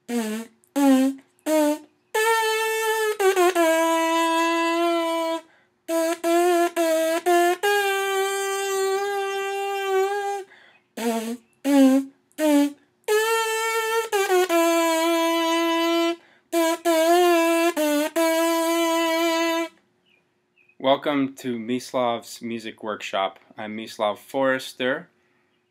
Welcome to Mislav's Music Workshop. I'm Mislav Forrester.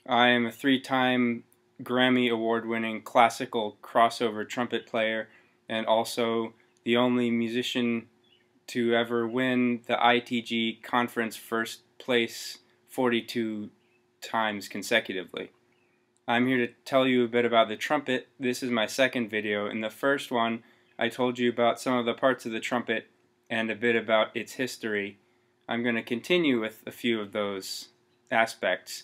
I am a three-time Grammy Award-winning classical crossover trumpet player and also the only musician to ever win the ITG conference first place 42 times consecutively. I'm here to tell you a bit about the trumpet. This is my second video. In the first one, I told you about some of the parts of the trumpet and a bit about its history. I'm going to continue with a few of those aspects.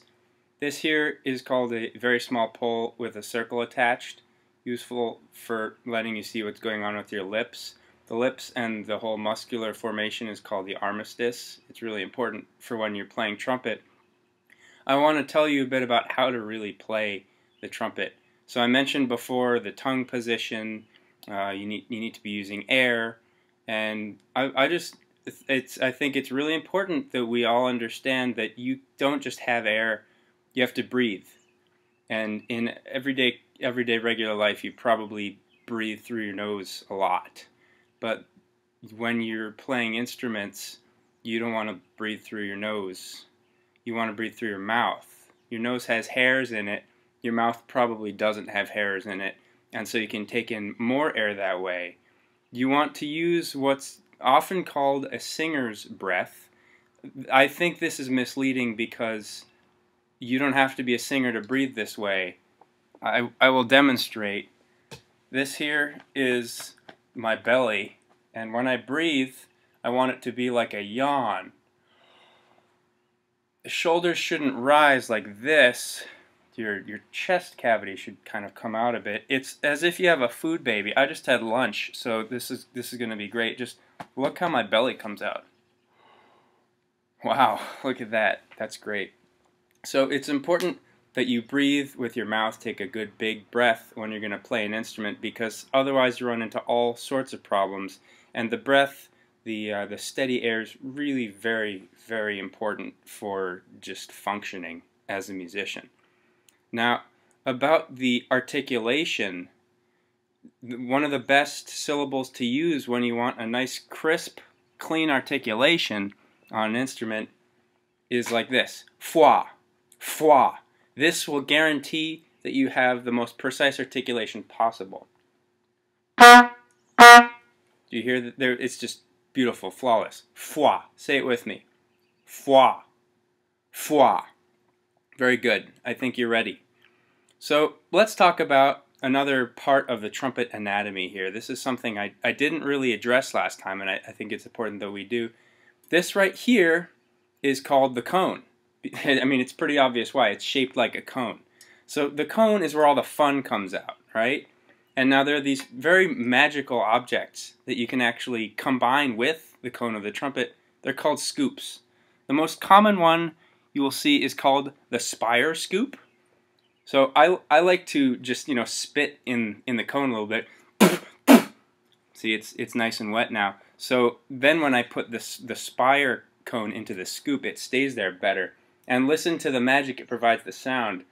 This here is called a very small pole with a circle attached, useful for letting you see what's going on with your lips. The lips and the whole muscular formation is called the armistice. It's really important for when you're playing trumpet. I want to tell you a bit about how to really play the trumpet. So I mentioned before the tongue position, you need to be using air, and I think it's really important that we all understand that you don't just have air, you have to breathe. And in everyday regular life, you probably breathe through your nose a lot. But when you're playing instruments, you don't want to breathe through your nose. You want to breathe through your mouth. Your nose has hairs in it. Your mouth probably doesn't have hairs in it. And so you can take in more air that way. You want to use what's often called a singer's breath. I think this is misleading because you don't have to be a singer to breathe this way. I will demonstrate. This here is my belly, and when I breathe, I want it to be like a yawn. The shoulders shouldn't rise like this. Your chest cavity should kind of come out a bit. It's as if you have a food baby. I just had lunch, so this is going to be great. Just look how my belly comes out. Wow, look at that. That's great. So it's important that you breathe with your mouth, take a good big breath when you're going to play an instrument, because otherwise you run into all sorts of problems. And the breath, the steady air is really very, very important for just functioning as a musician. Now, about the articulation, one of the best syllables to use when you want a nice, crisp, clean articulation on an instrument is like this. Foi. Foi. This will guarantee that you have the most precise articulation possible. Do you hear that? There, it's just beautiful, flawless. Foi. Say it with me. Foi. Foi. Very good. I think you're ready. So let's talk about another part of the trumpet anatomy here. This is something I didn't really address last time, and I think it's important that we do. This right here is called the cone. I mean, it's pretty obvious why. It's shaped like a cone. So the cone is where all the fun comes out, right? And now there are these very magical objects that you can actually combine with the cone of the trumpet. They're called scoops. The most common one you will see is called the spire scoop. So I like to just, spit in the cone a little bit. See, it's nice and wet now. So then when I put the spire cone into the scoop, it stays there better. And listen to the magic it provides the sound.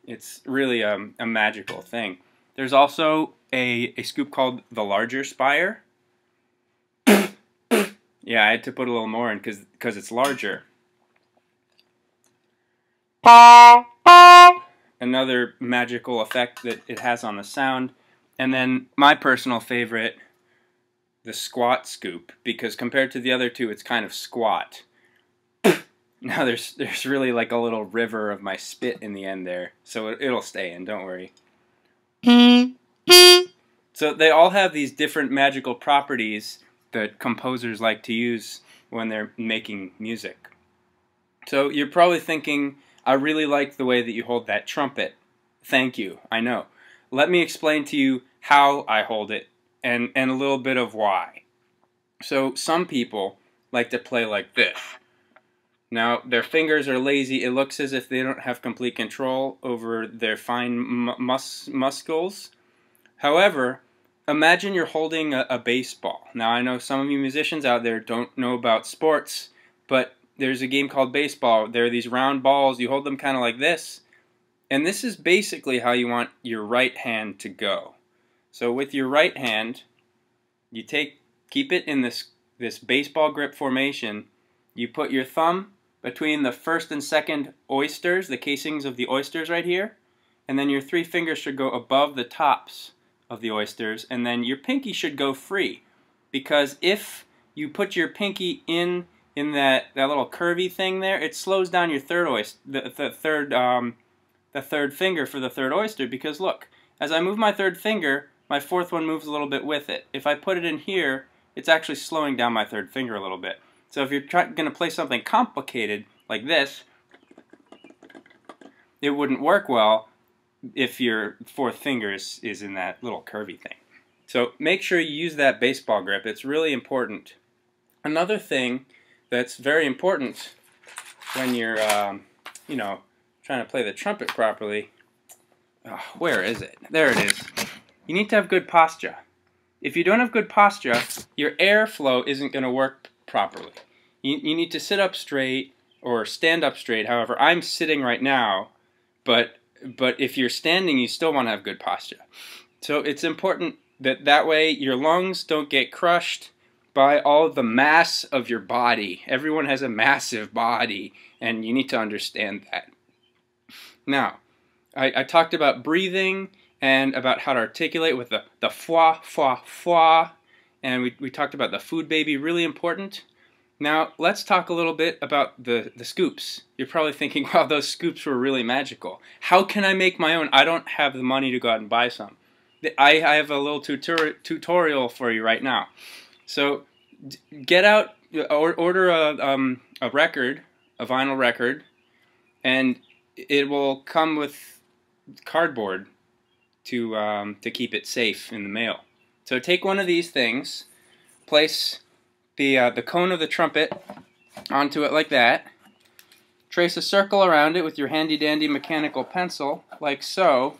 It's really a magical thing. There's also a scoop called the larger spire. Yeah, I had to put a little more in because it's larger. Another magical effect that it has on the sound. And then my personal favorite, the squat scoop, because compared to the other two, it's kind of squat. Now there's really like a little river of my spit in the end there, so it'll stay in, don't worry. So they all have these different magical properties that composers like to use when they're making music. So you're probably thinking, I really like the way that you hold that trumpet. Thank you, I know. Let me explain to you how I hold it and a little bit of why. So some people like to play like this. Now, their fingers are lazy. It looks as if they don't have complete control over their fine muscles. However, imagine you're holding a baseball. Now, I know some of you musicians out there don't know about sports, but there's a game called baseball. There are these round balls. You hold them kind of like this. And this is basically how you want your right hand to go. So with your right hand, you keep it in this baseball grip formation. You put your thumb between the first and second oysters, the casings of the oysters right here, and then your three fingers should go above the tops of the oysters, and then your pinky should go free, because if you put your pinky in that little curvy thing there, it slows down your third oyster, the third finger for the third oyster, because look, as I move my third finger, my fourth one moves a little bit with it. If I put it in here, it's actually slowing down my third finger a little bit. So if you're going to play something complicated like this, it wouldn't work well if your fourth finger is in that little curvy thing. So make sure you use that baseball grip. It's really important. Another thing that's very important when you're, trying to play the trumpet properly, where is it? There it is. You need to have good posture. If you don't have good posture, your airflow isn't going to work properly. You need to sit up straight or stand up straight. However, I'm sitting right now, but if you're standing, you still want to have good posture. So it's important that way your lungs don't get crushed by all the mass of your body. Everyone has a massive body, and you need to understand that. Now, I talked about breathing and about how to articulate with the fwa, fwa, fwa, and we talked about the food baby, really important. Now, let's talk a little bit about the scoops. You're probably thinking, wow, those scoops were really magical. How can I make my own? I don't have the money to go out and buy some. I have a little tutorial for you right now. So, get out, order a record, a vinyl record, and it will come with cardboard to keep it safe in the mail. So take one of these things, place the cone of the trumpet onto it like that, trace a circle around it with your handy-dandy mechanical pencil, like so.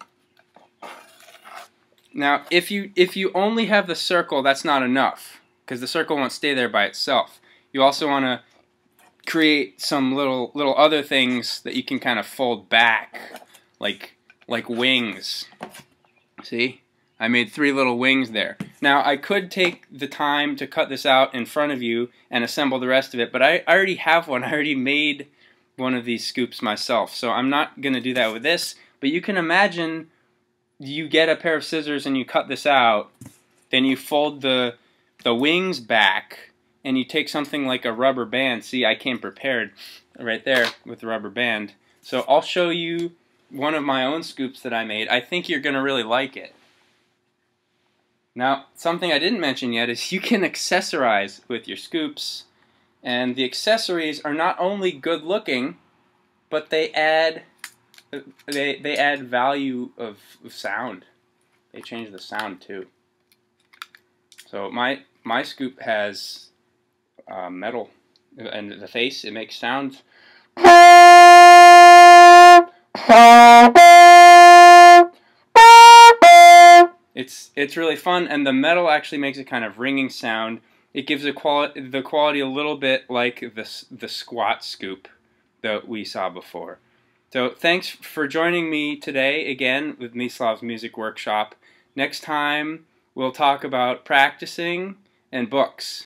Now, if you only have the circle, that's not enough, because the circle won't stay there by itself. You also want to create some little other things that you can kind of fold back, like wings. See? I made 3 little wings there. Now, I could take the time to cut this out in front of you and assemble the rest of it, but I already have one. I already made one of these scoops myself, so I'm not going to do that with this. But you can imagine you get a pair of scissors and you cut this out, then you fold the wings back, and you take something like a rubber band. See, I came prepared right there with the rubber band. So I'll show you one of my own scoops that I made. I think you're going to really like it. Now, something I didn't mention yet is you can accessorize with your scoops, and the accessories are not only good looking, but they add value of sound. They change the sound too. So my scoop has metal, and the face, it makes sounds. It's really fun, and the metal actually makes a kind of ringing sound. It gives the quality a little bit like the squat scoop that we saw before. So thanks for joining me today again with Mislav's Music Workshop. Next time we'll talk about practicing and books.